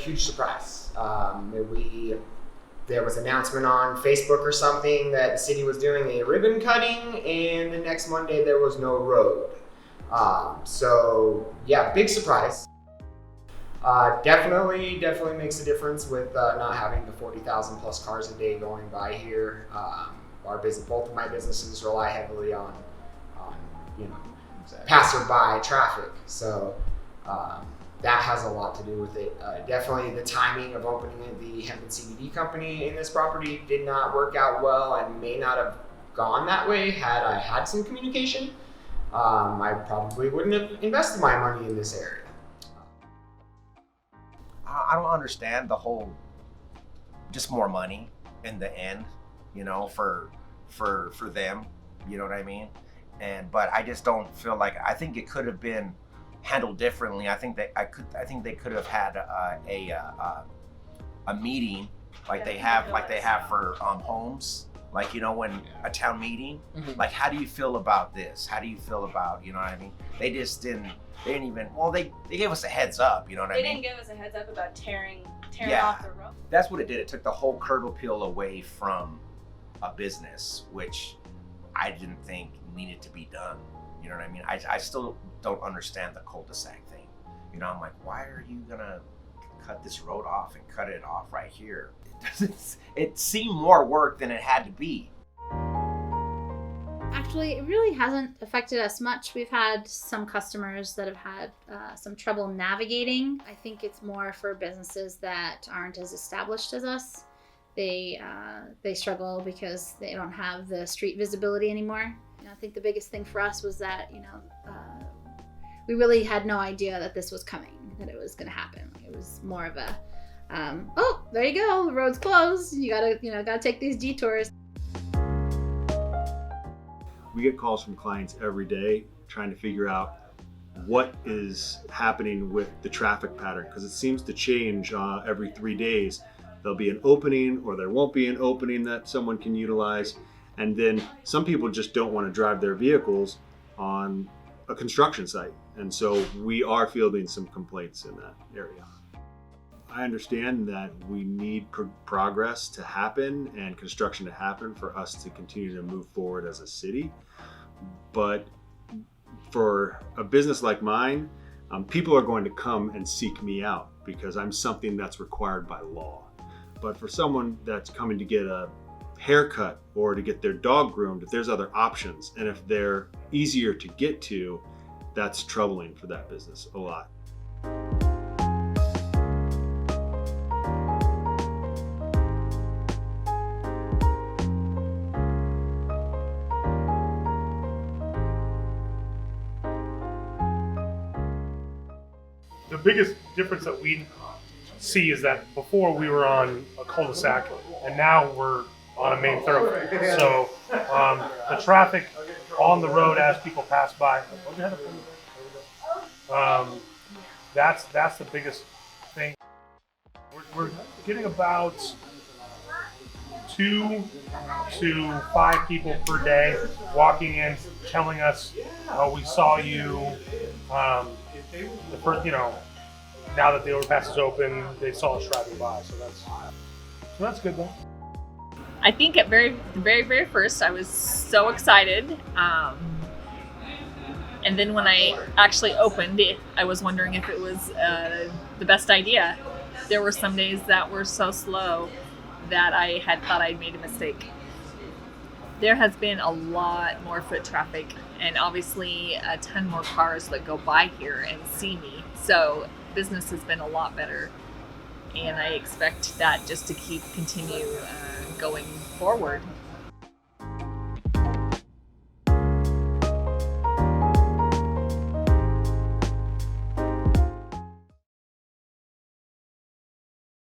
huge surprise. There was an announcement on Facebook or something that the city was doing a ribbon cutting, and the next Monday there was no road. So yeah, big surprise. Definitely makes a difference with not having the 40,000 plus cars a day going by here. Both of my businesses rely heavily on passerby traffic. So that has a lot to do with it. Definitely the timing of opening the hemp and CBD company in this property did not work out well and may not have gone that way had I had some communication. I probably wouldn't have invested my money in this area. I don't understand the whole, just more money in the end, for them, you know what I mean? But I just don't feel like, I think it could have been handled differently. I think they could have had a meeting like they have for homes, when a town meeting, like, how do you feel about this? How do you feel about, you know what I mean? They didn't even, well, they gave us a heads up, you know what I mean? They didn't give us a heads up about tearing yeah, off the road. That's what it did. It took the whole curb appeal away from a business, which I didn't think needed to be done. You know what I mean? I still don't understand the cul-de-sac thing. I'm like, why are you gonna cut this road off and cut it off right here? It seemed more work than it had to be. Actually, it really hasn't affected us much. We've had some customers that have had some trouble navigating. I think it's more for businesses that aren't as established as us. They struggle because they don't have the street visibility anymore. I think the biggest thing for us was that, we really had no idea that this was coming, that it was going to happen. It was more of a, oh, there you go, the road's closed. You gotta take these detours. We get calls from clients every day trying to figure out what is happening with the traffic pattern, because it seems to change every 3 days. There'll be an opening or there won't be an opening that someone can utilize. And then some people just don't want to drive their vehicles on a construction site. And so we are fielding some complaints in that area. I understand that we need progress to happen and construction to happen for us to continue to move forward as a city. But for a business like mine, people are going to come and seek me out because I'm something that's required by law. But for someone that's coming to get a haircut or to get their dog groomed, if there's other options and if they're easier to get to, that's troubling for that business a lot. The biggest difference that we see is that before we were on a cul-de-sac and now we're on a main thoroughfare. So the traffic on the road as people pass by, that's the biggest thing. We're getting about 2 to 5 people per day walking in, telling us, "Oh, we saw you." The first, now that the overpass is open, they saw us driving by, so that's good though. I think at the very first, I was so excited. And then when I actually opened it, I was wondering if it was the best idea. There were some days that were so slow that I had thought I'd made a mistake. There has been a lot more foot traffic and obviously a ton more cars that go by here and see me. So business has been a lot better. And I expect that just to continue going forward.